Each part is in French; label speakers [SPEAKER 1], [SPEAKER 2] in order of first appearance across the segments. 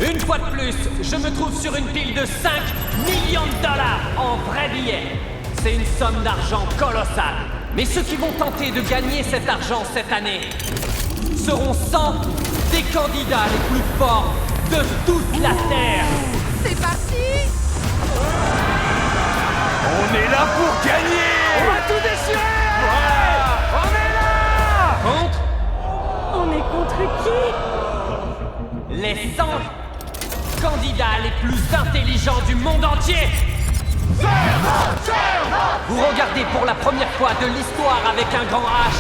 [SPEAKER 1] Une fois de plus, je me trouve sur une pile de 5 millions de dollars en vrais billets. C'est une somme d'argent colossale. Mais ceux qui vont tenter de gagner cet argent cette année seront 100 des candidats les plus forts de toute la Terre.
[SPEAKER 2] C'est parti!
[SPEAKER 3] On est là pour gagner!
[SPEAKER 2] On va tout déchirer!
[SPEAKER 3] On est là!
[SPEAKER 1] Contre
[SPEAKER 4] On est contre qui?
[SPEAKER 1] les 100 candidats les plus intelligents du monde entier. Vous regardez pour la première fois de l'histoire avec un grand H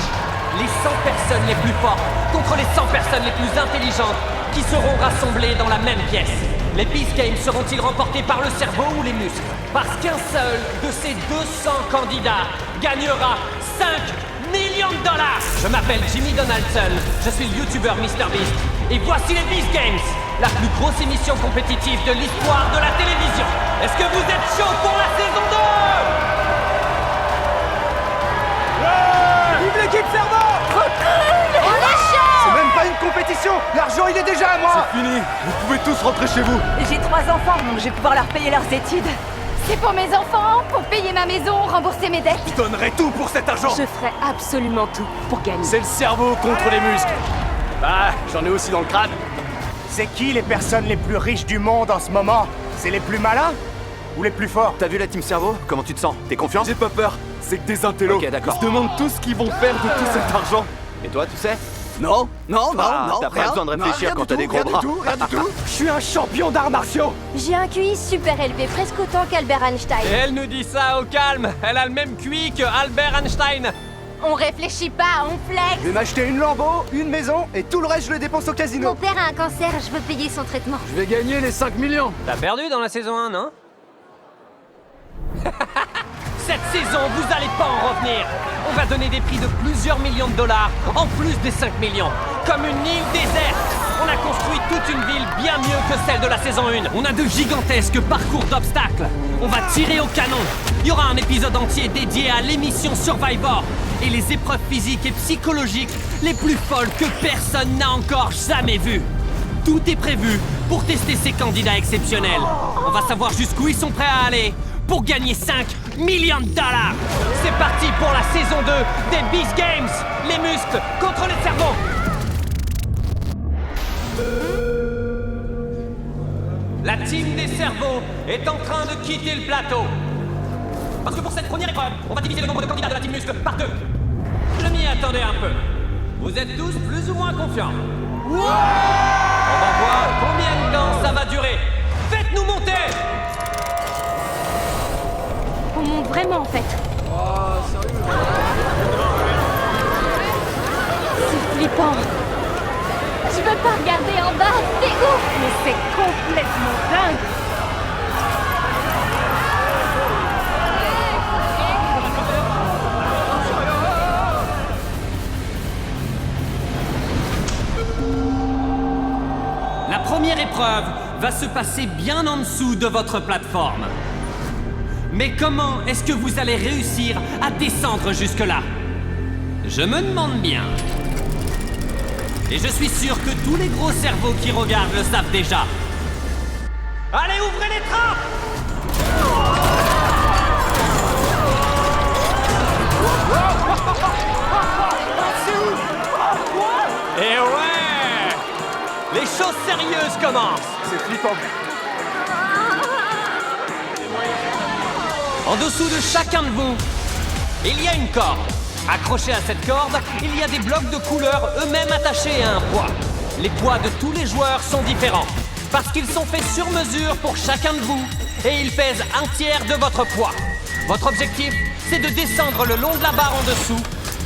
[SPEAKER 1] les 100 personnes les plus fortes contre les 100 personnes les plus intelligentes qui seront rassemblées dans la même pièce. Les Beast Games seront-ils remportés par le cerveau ou les muscles? Parce qu'un seul de ces 200 candidats gagnera 5 millions de dollars. Je m'appelle Jimmy Donaldson, je suis le youtubeur MrBeast et voici les Beast Games, la plus grosse émission compétitive de l'histoire de la télévision. Est-ce que vous êtes chaud pour la saison 2?
[SPEAKER 3] Vive l'équipe Cerveau!
[SPEAKER 2] On
[SPEAKER 3] C'est même pas une compétition! L'argent il est déjà à moi!
[SPEAKER 5] C'est fini. Vous pouvez tous rentrer chez vous.
[SPEAKER 4] J'ai 3 enfants, donc je vais pouvoir leur payer leurs études.
[SPEAKER 6] C'est pour mes enfants, pour payer ma maison, rembourser mes dettes.
[SPEAKER 3] Je donnerai tout pour cet argent!
[SPEAKER 4] Je ferai absolument tout pour gagner.
[SPEAKER 3] C'est le cerveau contre les muscles. Bah, j'en ai aussi dans le crâne.
[SPEAKER 7] C'est qui les personnes les plus riches du monde en ce moment? C'est les plus malins ou les plus forts?
[SPEAKER 5] T'as vu la team cerveau? Comment tu te sens? T'es confiant? J'ai pas peur. C'est que des intellos.
[SPEAKER 3] Ok, d'accord.
[SPEAKER 5] Ils se demandent tout ce qu'ils vont faire de tout cet argent.
[SPEAKER 3] Et toi, tu sais?
[SPEAKER 5] Non, non,
[SPEAKER 3] Ah,
[SPEAKER 5] non, t'as pas
[SPEAKER 3] rien.
[SPEAKER 5] besoin de réfléchir
[SPEAKER 3] Non,
[SPEAKER 5] quand t'as des gros bras.
[SPEAKER 3] Rien du tout. Je suis un champion d'arts martiaux.
[SPEAKER 6] J'ai un QI super élevé, presque autant qu'Albert Einstein.
[SPEAKER 1] Et elle nous dit ça au calme. Elle a le même QI que Albert Einstein.
[SPEAKER 6] On réfléchit pas, on flex.
[SPEAKER 7] Je vais m'acheter une Lambo, une maison et tout le reste je le dépense au
[SPEAKER 6] Mon
[SPEAKER 7] casino.
[SPEAKER 6] père a un cancer, je veux payer son traitement.
[SPEAKER 5] Je vais gagner les 5 millions.
[SPEAKER 1] T'as perdu dans la saison 1, non? Cette saison, vous allez pas en revenir. On va donner des prix de plusieurs millions de dollars, en plus des 5 millions. Comme une île déserte. On a construit toute une ville bien mieux que celle de la saison 1. On a de gigantesques parcours d'obstacles. On va tirer au canon. Il y aura un épisode entier dédié à l'émission Survivor. Et les épreuves physiques et psychologiques les plus folles que personne n'a encore jamais vues. Tout est prévu pour tester ces candidats exceptionnels. On va savoir jusqu'où ils sont prêts à aller pour gagner 5 millions de dollars. C'est parti pour la saison 2 des Beast Games. Les muscles contre les cerveaux. La team des cerveaux est en train de quitter le plateau. Parce que pour cette première épreuve, on va diviser le nombre de candidats de la team muscle par 2. Je m'y attendais un peu. Vous êtes tous plus ou moins confiants. On va voir combien de temps ça va durer. Faites-nous monter!
[SPEAKER 6] On monte vraiment en fait. C'est flippant. Je veux pas regarder en bas, c'est ouf.
[SPEAKER 4] Mais c'est complètement dingue.
[SPEAKER 1] La première épreuve va se passer bien en dessous de votre plateforme. Mais comment est-ce que vous allez réussir à descendre jusque-là? Je me demande bien. Et je suis sûr que tous les gros cerveaux qui regardent le savent déjà. Allez, ouvrez les trappes! Et ouais! Les choses sérieuses commencent!
[SPEAKER 7] C'est flippant.
[SPEAKER 1] En dessous de chacun de vous, il y a une corde. Accroché à cette corde, il y a des blocs de couleur eux-mêmes attachés à un poids. Les poids de tous les joueurs sont différents, parce qu'ils sont faits sur mesure pour chacun de vous, et ils pèsent un tiers de votre poids. Votre objectif, c'est de descendre le long de la barre en dessous,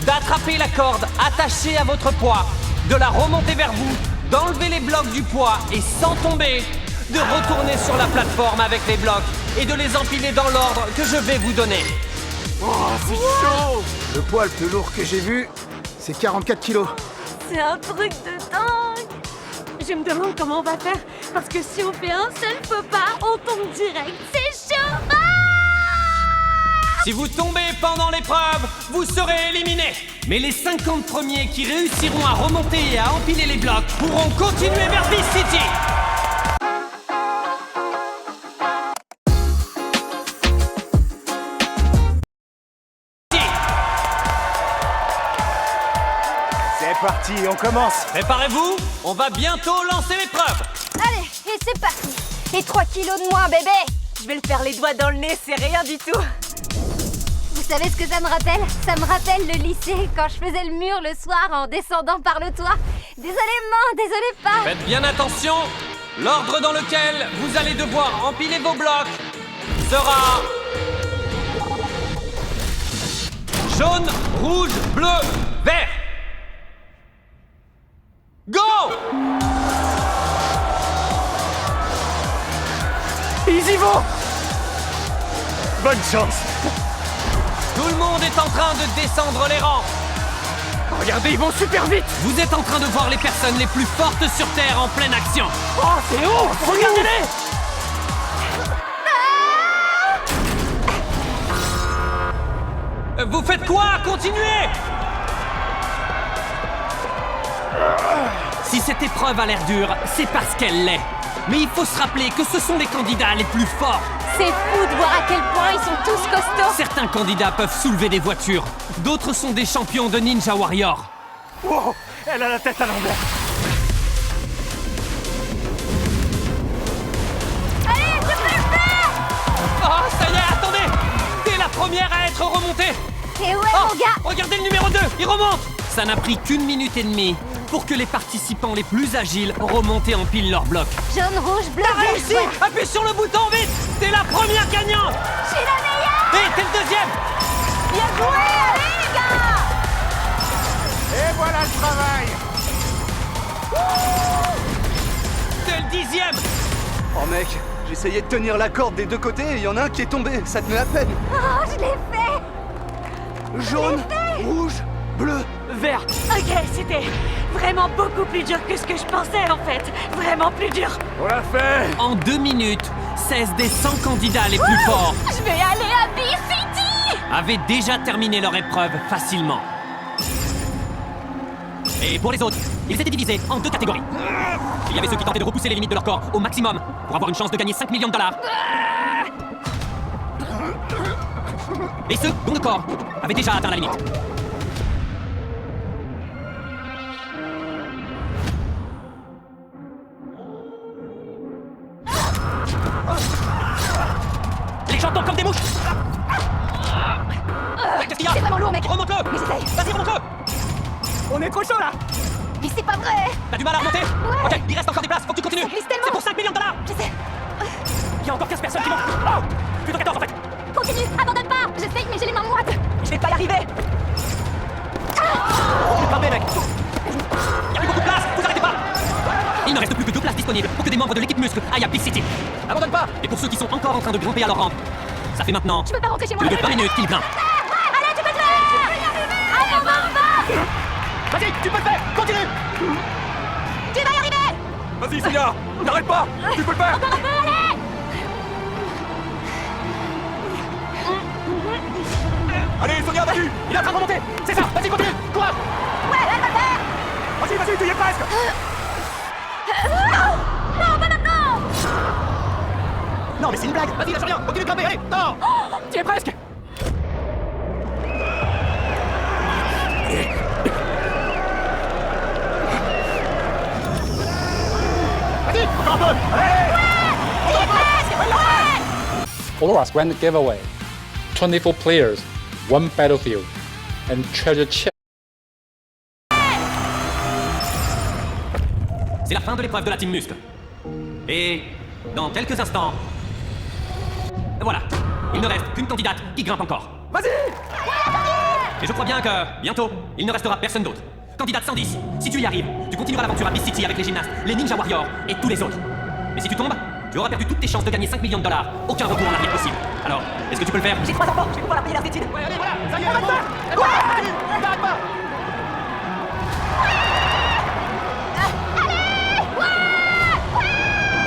[SPEAKER 1] d'attraper la corde attachée à votre poids, de la remonter vers vous, d'enlever les blocs du poids et sans tomber, de retourner sur la plateforme avec les blocs et de les empiler dans l'ordre que je vais vous donner.
[SPEAKER 7] Le poids le plus lourd que j'ai vu, c'est 44 kilos.
[SPEAKER 4] C'est un truc de dingue. Je me demande comment on va faire. Parce que si on fait un seul faux pas, on tombe direct. C'est chaud.
[SPEAKER 1] Si vous tombez pendant l'épreuve, vous serez éliminé. Mais les 50 premiers qui réussiront à remonter et à empiler les blocs pourront continuer vers Beast City.
[SPEAKER 7] C'est parti, on commence.
[SPEAKER 1] Préparez-vous, on va bientôt lancer l'épreuve.
[SPEAKER 6] Allez, et c'est parti. Et 3 kilos de moins, bébé.
[SPEAKER 2] Je vais le faire les doigts dans le nez, c'est rien du tout.
[SPEAKER 6] Vous savez ce que ça me rappelle? Ça me rappelle le lycée, quand je faisais le mur le soir en descendant par le toit. Désolé maman, désolé pas.
[SPEAKER 1] Faites bien attention, l'ordre dans lequel vous allez devoir empiler vos blocs sera... jaune, rouge, bleu, vert. Go!
[SPEAKER 7] Ils y vont. Bonne chance.
[SPEAKER 1] Tout le monde est en train de descendre les rangs.
[SPEAKER 7] Regardez, ils vont super vite.
[SPEAKER 1] Vous êtes en train de voir les personnes les plus fortes sur Terre en pleine action.
[SPEAKER 7] Oh, c'est ouf. Regardez-les.
[SPEAKER 1] Vous faites quoi? Continuez! Si cette épreuve a l'air dure, c'est parce qu'elle l'est. Mais il faut se rappeler que ce sont les candidats les plus forts.
[SPEAKER 6] C'est fou de voir à quel point ils sont tous costauds.
[SPEAKER 1] Certains candidats peuvent soulever des voitures, d'autres sont des champions de Ninja Warrior.
[SPEAKER 7] Wow, elle a la tête à l'envers.
[SPEAKER 6] Allez, je peux le faire.
[SPEAKER 1] Oh, ça y est, attendez! T'es la première à être remontée!
[SPEAKER 6] Et ouais,
[SPEAKER 1] Oh,
[SPEAKER 6] mon gars.
[SPEAKER 1] regardez le numéro 2, il remonte! Ça n'a pris qu'1 minute et demie pour que les participants les plus agiles remontent et empilent leur bloc.
[SPEAKER 6] Jaune, rouge, bleu,
[SPEAKER 1] T'as
[SPEAKER 6] vert,
[SPEAKER 1] réussi!
[SPEAKER 6] vert.
[SPEAKER 1] Appuie sur le bouton vite! T'es la première gagnante!
[SPEAKER 6] Je suis la meilleure.
[SPEAKER 1] Et t'es le deuxième!
[SPEAKER 6] Bien joué. Allez, les gars.
[SPEAKER 7] Et voilà le travail.
[SPEAKER 1] T'es le 10e!
[SPEAKER 5] Oh mec, j'essayais de tenir la corde des deux côtés et il y en a un qui est tombé, ça tenait à peine.
[SPEAKER 6] Oh, je l'ai fait.
[SPEAKER 5] Jaune, rouge, bleu.
[SPEAKER 1] Vert!
[SPEAKER 4] Ok, c'était vraiment beaucoup plus dur que ce que je pensais en fait. Vraiment plus dur.
[SPEAKER 7] On l'a fait.
[SPEAKER 1] En 2 minutes, 16 des 100 candidats les plus forts
[SPEAKER 6] Je vais aller à B-City.
[SPEAKER 1] avaient déjà terminé leur épreuve facilement. Et pour les autres, ils étaient divisés en 2 catégories. Il y avait ceux qui tentaient de repousser les limites de leur corps au maximum pour avoir une chance de gagner 5 millions de dollars. Et ceux dont le corps avait déjà atteint la limite. Les gens tombent comme des mouches. Qu'est-ce qu'il y a?
[SPEAKER 6] C'est vraiment lourd, mec.
[SPEAKER 1] Remonte-le!
[SPEAKER 6] Mais j'essaye.
[SPEAKER 1] Vas-y, remonte-le!
[SPEAKER 7] On est trop chaud là.
[SPEAKER 6] Mais c'est pas vrai.
[SPEAKER 1] T'as du mal à remonter? Ok, il reste encore des places, faut que tu continues!
[SPEAKER 6] Ça glisse tellement.
[SPEAKER 1] C'est pour 5 millions de dollars!
[SPEAKER 6] Je sais.
[SPEAKER 1] Il y a encore 15 personnes qui montent! Oh, plutôt 14 en fait!
[SPEAKER 6] Continue, abandonne pas. J'essaye, mais j'ai les mains moites.
[SPEAKER 1] Je vais pas y arriver! Continue de grimper, mec! Il y a plus beaucoup de place, vous arrêtez pas! Il ne reste plus que 2 places disponibles pour que des membres de l'équipe muscle aillent à Big City. Abandonne pas! Et pour ceux qui sont encore en train de grimper à leur rampe, ça fait maintenant
[SPEAKER 6] Je peux pas rentrer chez moi.
[SPEAKER 1] plus de 20 minutes qu'ils grimpent.
[SPEAKER 6] Allez, tu peux le faire. Abandonne pas.
[SPEAKER 7] Vas-y, tu peux le faire. Continue.
[SPEAKER 6] Tu vas y arriver.
[SPEAKER 7] Vas-y, Sonia. N'arrête pas. Tu peux le faire.
[SPEAKER 6] Encore un peu, allez.
[SPEAKER 7] Allez, Sonia, vas-y. Il est en train de remonter. C'est ça. Vas-y, continue. Courage.
[SPEAKER 6] Ouais, elle va le faire.
[SPEAKER 7] Vas-y, vas-y, tu y es presque.
[SPEAKER 6] Non, pas maintenant.
[SPEAKER 7] Non, mais c'est une blague. Vas-y, lâche rien. Continue de grimper. Allez. Non. Tu y es presque. Vas-y, encore un peu. Allez.
[SPEAKER 8] Polaris Grand Giveaway, 24 players, 1 battlefield, and treasure chest.
[SPEAKER 1] C'est la fin de l'épreuve de la Team Muscle. Et dans quelques instants... Voilà, il ne reste qu'une candidate qui grimpe encore.
[SPEAKER 7] Vas-y.
[SPEAKER 1] Et je crois bien que, bientôt, il ne restera personne d'autre. Candidate 110, si tu y arrives, tu continueras l'aventure à Beast City avec les gymnastes, les Ninja Warriors et tous les autres. Mais si tu tombes, tu auras perdu toutes tes chances de gagner 5 millions de dollars. Aucun retour en arrière possible. Alors, est-ce que tu peux le faire?
[SPEAKER 2] J'ai 3 enfants, je vais pouvoir leur payer leurs études.
[SPEAKER 7] Ouais, allez, voilà. Ça y est, arrête pas. Ouais. N'arrête pas.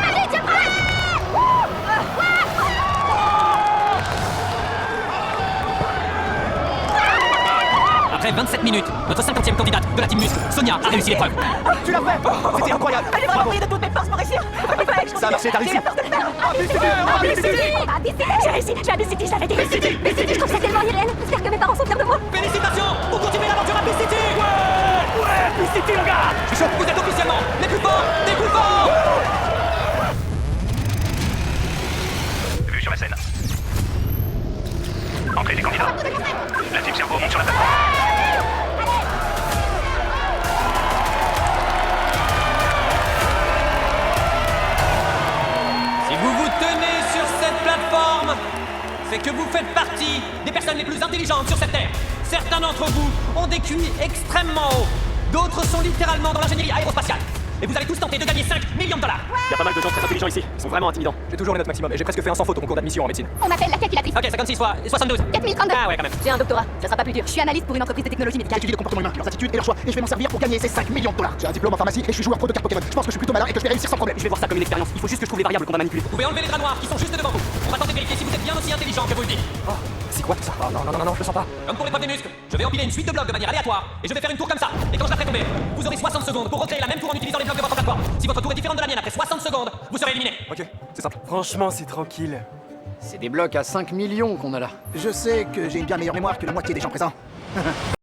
[SPEAKER 6] Allez, tiens prêt.
[SPEAKER 1] Après 27 minutes, notre 50e candidate de la Team Muscle, Sonia, a réussi l'épreuve.
[SPEAKER 7] Tu l'as fait. C'était incroyable.
[SPEAKER 2] Allez, vraiment prier de toutes mes forces pour réussir. Il fallait que je
[SPEAKER 7] Ça a marché, t'as réussi.
[SPEAKER 2] J'ai la force de le faire.
[SPEAKER 6] J'ai réussi, je suis à B-City, je l'avais dit. Je trouve ça tellement irréel. J'espère que mes parents sont fiers de moi.
[SPEAKER 1] Félicitations! Vous continuez l'aventure à Beast City!
[SPEAKER 7] Ouais, Beast La team cerveau monte sur la plateforme.
[SPEAKER 1] Si vous vous tenez sur cette plateforme, c'est que vous faites partie des personnes les plus intelligentes sur cette Terre. Certains d'entre vous ont des QI extrêmement hauts. D'autres sont littéralement dans l'ingénierie aérospatiale. Et vous allez tous tenter de gagner 5 millions de dollars.
[SPEAKER 3] Il y a pas mal de gens très intelligents ici. Ils sont vraiment intimidants. J'ai toujours les notes maximum et j'ai presque fait un sans faute au concours d'admission en médecine.
[SPEAKER 6] On m'appelle la calculatrice.
[SPEAKER 1] Ok, 56 fois 72.
[SPEAKER 6] 4032.
[SPEAKER 1] Ah ouais, quand même.
[SPEAKER 2] J'ai un doctorat, ça sera pas plus dur.
[SPEAKER 6] Je suis analyste pour une entreprise de technologie médicale.
[SPEAKER 7] J'étudie le comportement humain, leurs attitudes et leurs choix, et je vais m'en servir pour gagner ces 5 millions de dollars. J'ai un diplôme en pharmacie et je suis joueur pro de cartes Pokémon. Je pense que je suis plutôt malin et que je vais réussir sans problème.
[SPEAKER 3] Je vais voir ça comme une expérience. Il faut juste que je trouve les variables qu'on va manipuler.
[SPEAKER 1] Vous pouvez enlever les draps noirs qui sont juste devant vous. On va tenter de vérifier si vous êtes bien aussi intelligent que vous le dites.
[SPEAKER 3] Oh, c'est quoi tout ça? Oh, non, je le sens pas.
[SPEAKER 1] Comme pour l'épreuve des muscles, je vais empiler une suite de blocs de manière aléatoire et je vais faire une tour comme ça. Et quand je la ferai tomber, vous aurez 60 secondes pour recréer la même tour en utilisant les blocs de votre plateforme. Si votre tour est différente de la mienne après 60 secondes, vous serez éliminé.
[SPEAKER 3] Ok, c'est simple.
[SPEAKER 9] Franchement, c'est tranquille.
[SPEAKER 5] C'est des blocs à 5 millions qu'on a là.
[SPEAKER 7] Je sais que j'ai une bien meilleure mémoire que la moitié des gens présents.